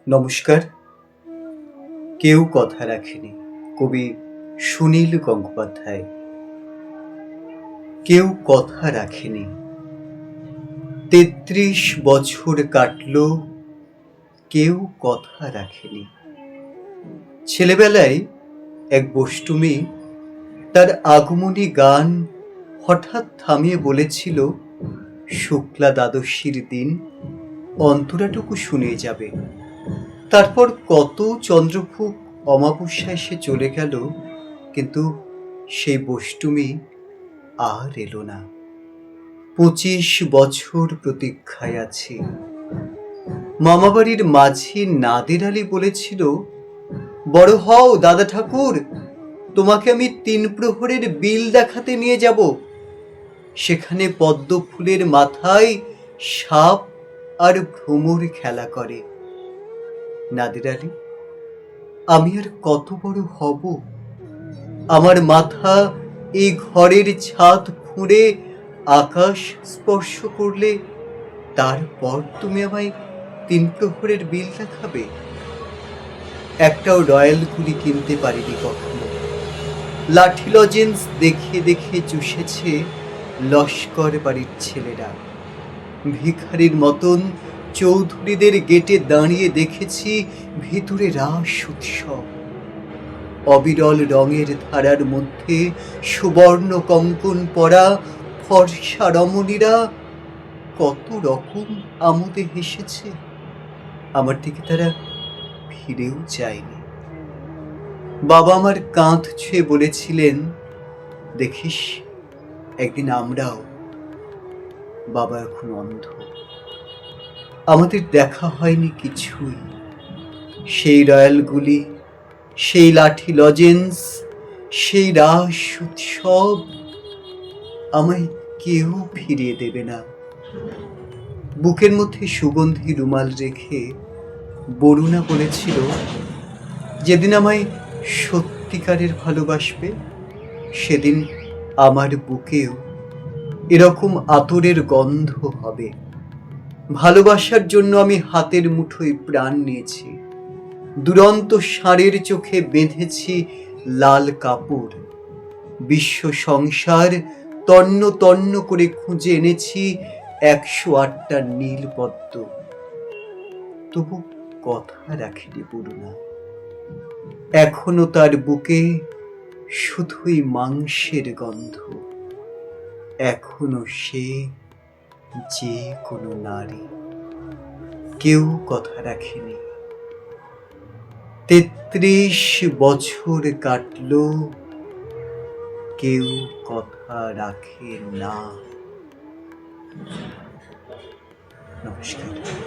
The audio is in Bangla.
নমস্কার। কেউ কথা রাখেনি। কবি সুনীল গঙ্গোপাধ্যায়। কেউ কথা রাখেনি। ৩৩ বছর কাটল, কেউ কথা রাখেনি। ছেলেবেলায় এক বষ্টুমি তার আগমনী গান হঠাৎ থামিয়ে বলেছিল, শুক্লা দ্বাদশীর দিন অন্তরাটুকু শুনে যাবে। তারপর কত চন্দ্রভুক অমাবস্যা এসে চলে গেল, কিন্তু সেই বষ্টুমি আর এলো না। ২৫ বছর প্রতীক্ষায় আছি। মামাবাড়ির মাঝি নাদের আলী বলেছিল, বড় হও দাদা ঠাকুর, তোমাকে আমি ৩ প্রহরের বিল দেখাতে নিয়ে যাব। সেখানে পদ্ম ফুলের মাথায় সাপ আর ভ্রমর খেলা করে। নাদের আলী, আমি আর কত বড় হব? আমার মাথা এই ঘরের ছাদ ফুঁড়ে আকাশ স্পর্শ করলে তারপর তুমি আমায় ৩ প্রহরের বিল দেখাবে? একটাও রয়্যাল গুলি কিনতে পারিনি কখনো। লাঠি লজেন্স দেখে দেখে চুষেছে লস্কর বাড়ির ছেলেরা। ভিখারির মতন চৌধুরীদের গেটে দাঁড়িয়ে দেখেছি ভিতরে রাস উৎসব। অবিরল রঙের ধারার মধ্যে সুবর্ণ কঙ্কন পরা ফর্সা রমণীরা কত রকম আমোদে হেসেছে। আমার দিকে তারা ফিরেও চায়নি। বাবা আমার কাঁধ ছুঁয়ে বলেছিলেন, দেখিস একদিন আমরাও। বাবা এখন অন্ধ। আমাদের দেখা হয়নি কিছুই। সেই রয়্যালগুলি, সেই লাঠি লজেন্স, সেই রাস উৎসব আমায় কেউ ফিরিয়ে দেবে না। বুকের মধ্যে সুগন্ধি রুমাল রেখে বরুণা বলেছিল, যেদিন আমায় সত্যিকারের ভালোবাসবে, সেদিন আমার বুকেও এরকম আতরের গন্ধ হবে। ভালোবাসার জন্য আমি হাতের মুঠোয় প্রাণ নিয়েছি। দুরন্ত ষাঁড়ের চোখে বেঁধেছি লাল কাপড়। বিশ্ব সংসার তন্ন তন্ন করে খুঁজে এনেছি ১০৮টা নীল পদ্ম। তবু কথা রাখেনি বরুণা। এখনো তার বুকে শুধুই মাংসের গন্ধ। এখনো সে যে কোনো নারী। কেউ কথা রাখেনি। ৩৩ বছর কাটল, কেউ কথা রাখে না। নমস্কার।